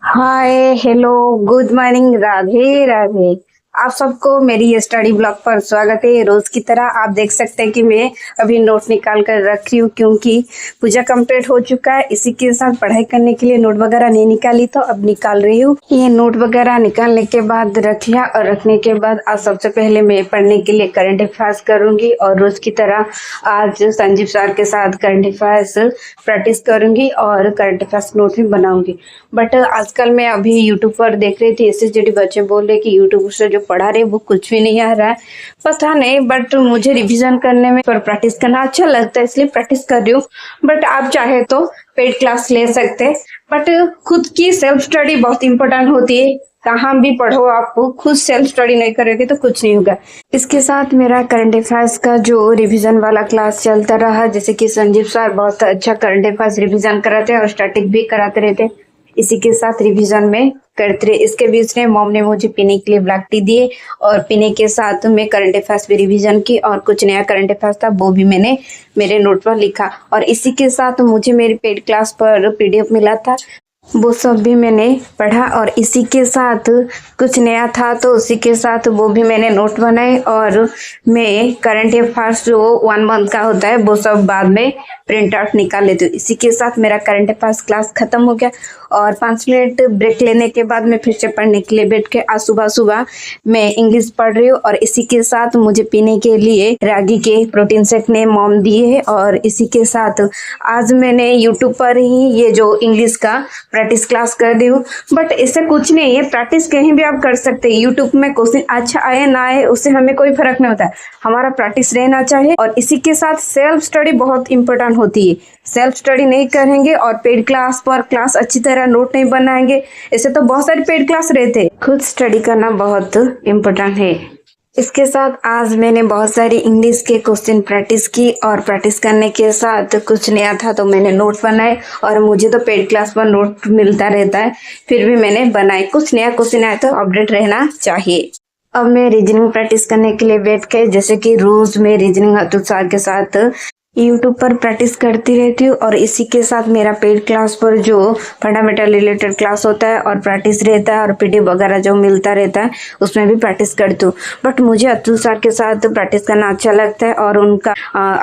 Hi hello good morning Radhe Radhe. आप सबको मेरी ये स्टडी ब्लॉग पर स्वागत है। रोज की तरह आप देख सकते हैं कि मैं अभी नोट निकाल कर रखी हूँ क्योंकि पूजा कंप्लीट हो चुका है। इसी के साथ पढ़ाई करने के लिए नोट वगैरह नहीं निकाली तो अब निकाल रही हूँ। ये नोट वगैरह निकालने के बाद रख लिया और रखने के बाद आज सबसे पहले मैं पढ़ने के लिए करंट अफेयर्स करूंगी और रोज की तरह आज संजीव सर के साथ करंट अफेयर्स प्रैक्टिस करूंगी और करंट अफेयर्स नोट भी बनाऊंगी। बट आजकल मैं अभी यूट्यूब पर देख रही थी, एसएसजीडी बच्चे बोल रहे कि यूट्यूब से जो पढ़ा रहे वो कुछ भी नहीं आ रहा है, पता नहीं। बट मुझे रिवीजन करने में पर प्रैक्टिस करना अच्छा लगता है, इसलिए प्रैक्टिस कर रही हूँ। बट आप चाहे तो पेड क्लास ले सकते हैं, बट खुद की सेल्फ स्टडी बहुत इंपॉर्टेंट होती है। कहाँ भी पढ़ो, आपको खुद सेल्फ स्टडी नहीं करोगे तो कुछ नहीं होगा। इसके साथ मेरा करंट अफेयर्स का जो रिवीजन वाला क्लास चलता रहा, जैसे कि संजीव सर बहुत अच्छा करंट अफेयर्स रिवीजन कराते हैं और स्टैटिक भी कराते रहते हैं। इसी के साथ रिवीजन में करते रहे। इसके बीच में मॉम ने मुझे पीने के लिए ब्लैक टी दिए और पीने के साथ मैं करंट अफेयर्स भी रिवीजन की और कुछ नया करंट अफेयर्स था वो भी मैंने मेरे नोट पर लिखा। और इसी के साथ मुझे मेरी पेड क्लास पर पीडीएफ मिला था, वो सब भी मैंने पढ़ा। और इसी के साथ कुछ नया था तो उसी के साथ वो भी मैंने नोट बनाए। और मैं करंट अफेयर्स जो 1 मंथ का होता है वो सब बाद में प्रिंट आउट निकाल लेती हूँ। इसी के साथ मेरा करंट अफेयर्स क्लास खत्म हो गया और 5 मिनट ब्रेक लेने के बाद मैं फिर से पढ़ने के लिए बैठ के आज सुबह सुबह मैं इंग्लिश पढ़ रही हूँ। और इसी के साथ मुझे पीने के लिए रागी के प्रोटीन शेक ने मॉम दिए है। और इसी के साथ आज मैंने यूट्यूब पर ही ये जो इंग्लिश का प्रैक्टिस क्लास कर दी हूँ। बट इससे कुछ नहीं है, प्रैक्टिस कहीं भी आप कर सकते हैं। यूट्यूब में क्वेश्चन अच्छा आए ना आए उससे हमें कोई फर्क नहीं होता है, हमारा प्रैक्टिस रहना चाहिए। और इसी के साथ सेल्फ स्टडी बहुत इंपॉर्टेंट होती है। सेल्फ स्टडी नहीं करेंगे और पेड क्लास पर क्लास अच्छी तरह नोट नहीं बनाएंगे, ऐसे तो बहुत सारे पेड क्लास रहते हैं। खुद स्टडी करना बहुत इम्पोर्टेंट है। इसके साथ आज मैंने बहुत सारी इंग्लिश के क्वेश्चन प्रैक्टिस की और प्रैक्टिस करने के साथ कुछ नया था तो मैंने नोट बनाए। और मुझे तो पेड क्लास पर नोट मिलता रहता है, फिर भी मैंने बनाए। कुछ नया क्वेश्चन आया तो अपडेट रहना चाहिए। अब मैं रीजनिंग प्रैक्टिस करने के लिए बैठ के, जैसे कि रोज मैं रीजनिंग अतुल सर के साथ यूट्यूब पर प्रैक्टिस करती रहती हूँ। और इसी के साथ मेरा पेड क्लास पर जो फंडामेंटल रिलेटेड क्लास होता है और प्रैक्टिस रहता है और पीडीएफ वगैरह जो मिलता रहता है उसमें भी प्रैक्टिस करती हूँ। बट मुझे अतुल सर के साथ प्रैक्टिस करना अच्छा लगता है और उनका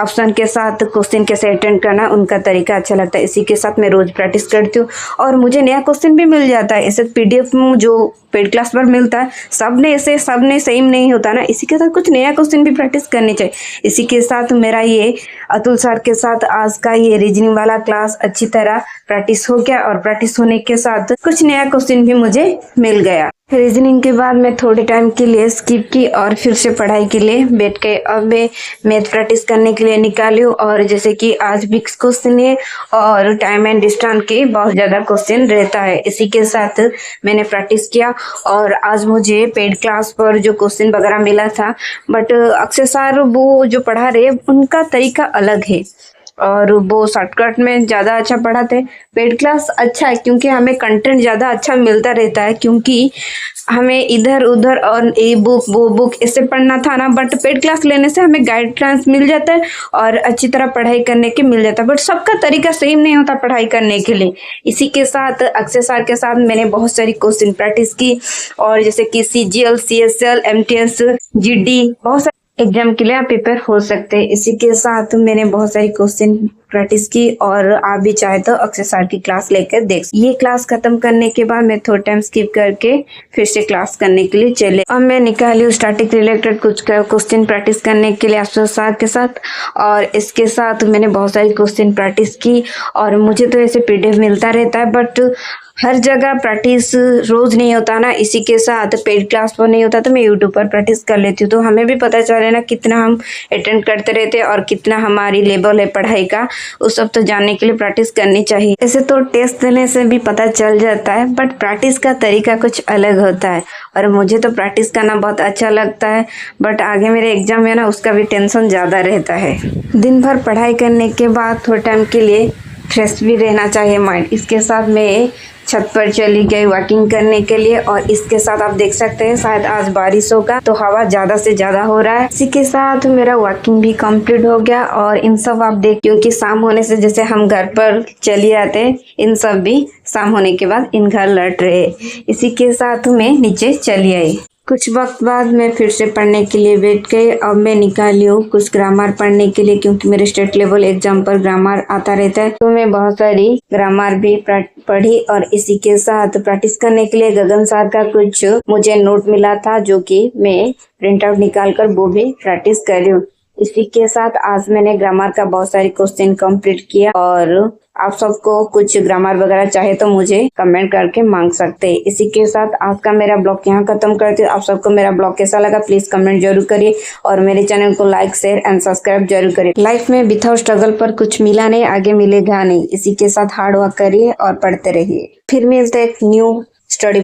ऑप्शन के साथ क्वेश्चन कैसे अटेंड करना उनका तरीका अच्छा लगता है। इसी के साथ मैं रोज प्रैक्टिस करती हूँ और मुझे नया क्वेश्चन भी मिल जाता है। ऐसे पीडीएफ में जो पेड क्लास पर मिलता है सब ने सेम नहीं होता ना, इसी के साथ कुछ नया क्वेश्चन भी प्रैक्टिस करनी चाहिए। इसी के साथ मेरा ये अतुल सर के साथ आज का ये रीजनिंग वाला क्लास अच्छी तरह प्रैक्टिस हो गया और प्रैक्टिस होने के साथ कुछ नया क्वेश्चन भी मुझे मिल गया। रीजनिंग के बाद मैं थोड़े टाइम के लिए स्किप की और फिर से पढ़ाई के लिए बैठ गए। अब मैं मैथ प्रैक्टिस करने के लिए निकाली हूँ और जैसे कि आज फिक्स क्वेश्चन है और टाइम एंड डिस्टेंस के बहुत ज़्यादा क्वेश्चन रहता है। इसी के साथ मैंने प्रैक्टिस किया और आज मुझे पेड क्लास पर जो क्वेश्चन वगैरह मिला था, बट अक्षय सर वो जो पढ़ा रहे उनका तरीका अलग है और वो शॉर्टकट में ज़्यादा अच्छा पढ़ाते। पेड क्लास अच्छा है क्योंकि हमें कंटेंट ज़्यादा अच्छा मिलता रहता है, क्योंकि हमें इधर उधर और ये बुक वो बुक इससे पढ़ना था ना। बट पेड क्लास लेने से हमें गाइडेंस मिल जाता है और अच्छी तरह पढ़ाई करने के मिल जाता है। बट सबका तरीका सेम नहीं होता पढ़ाई करने के लिए। इसी के साथ अक्षय सर के साथ मैंने बहुत सारी क्वेश्चन प्रैक्टिस की और जैसे कि सीजीएल, सीएसएल, एमटीएस, जीडी, बहुत एग्जाम के लिए आप प्रिपेयर हो सकते हैं। इसी के साथ मैंने बहुत सारी क्वेश्चन प्रैक्टिस की और आप भी चाहे तो अक्षय सर की क्लास लेकर देख। ये क्लास खत्म करने के बाद मैं थोड़ा टाइम स्किप करके फिर से क्लास करने के लिए चले। अब मैं निकाली हूँ स्टैटिक रिलेटेड कुछ क्वेश्चन प्रैक्टिस करने के लिए अक्षय सर के साथ। और इसके साथ मैंने बहुत सारी क्वेश्चन प्रैक्टिस की और मुझे तो ऐसे पीडीएफ मिलता रहता है, बट हर जगह प्रैक्टिस रोज नहीं होता ना। इसी के साथ पेड क्लास पर नहीं होता तो मैं यूट्यूब पर प्रैक्टिस कर लेती हूँ, तो हमें भी पता चले ना कितना हम अटेंड करते रहते हैं और कितना हमारी लेवल है पढ़ाई का, उस सब तो जानने के लिए प्रैक्टिस करनी चाहिए। ऐसे तो टेस्ट देने से भी पता चल जाता है, बट प्रैक्टिस का तरीका कुछ अलग होता है और मुझे तो प्रैक्टिस करना बहुत अच्छा लगता है। बट आगे मेरे एग्जाम है ना, उसका भी टेंशन ज़्यादा रहता है। दिन भर पढ़ाई करने के बाद थोड़े टाइम के लिए फ्रेश भी रहना चाहिए माइंड। इसके साथ मैं छत पर चली गई वॉकिंग करने के लिए और इसके साथ आप देख सकते हैं शायद आज बारिश होगा, तो हवा ज्यादा से ज्यादा हो रहा है। इसी के साथ मेरा वॉकिंग भी कंप्लीट हो गया और इन सब आप देख, क्योंकि शाम होने से जैसे हम घर पर चली आते हैं, इन सब भी शाम होने के बाद इन घर लौट रहे। इसी के साथ मैं नीचे चली आई। कुछ वक्त बाद मैं फिर से पढ़ने के लिए बैठ गई। अब मैं निकाली हूँ कुछ ग्रामर पढ़ने के लिए, क्योंकि मेरे स्टेट लेवल एग्जाम पर ग्रामर आता रहता है, तो मैं बहुत सारी ग्रामर भी पढ़ी। और इसी के साथ प्रैक्टिस करने के लिए गगन सर का कुछ मुझे नोट मिला था, जो कि मैं प्रिंट आउट निकाल कर वो भी प्रैक्टिस कर रही हूँ। इसी के साथ आज मैंने ग्रामर का बहुत सारे क्वेश्चन कंप्लीट किया। और आप सबको कुछ ग्रामर वगैरह चाहे तो मुझे कमेंट करके मांग सकते हैं। इसी के साथ आज का मेरा ब्लॉग यहाँ खत्म करती हूँ। आप सबको मेरा ब्लॉग कैसा लगा प्लीज कमेंट जरूर करिए, और मेरे चैनल को लाइक शेयर एंड सब्सक्राइब जरूर करिए। लाइफ में विदाउट स्ट्रगल पर कुछ मिला नहीं, आगे मिलेगा नहीं। इसी के साथ हार्ड वर्क करिए और पढ़ते रहिए। फिर मिलते एक न्यू स्टडी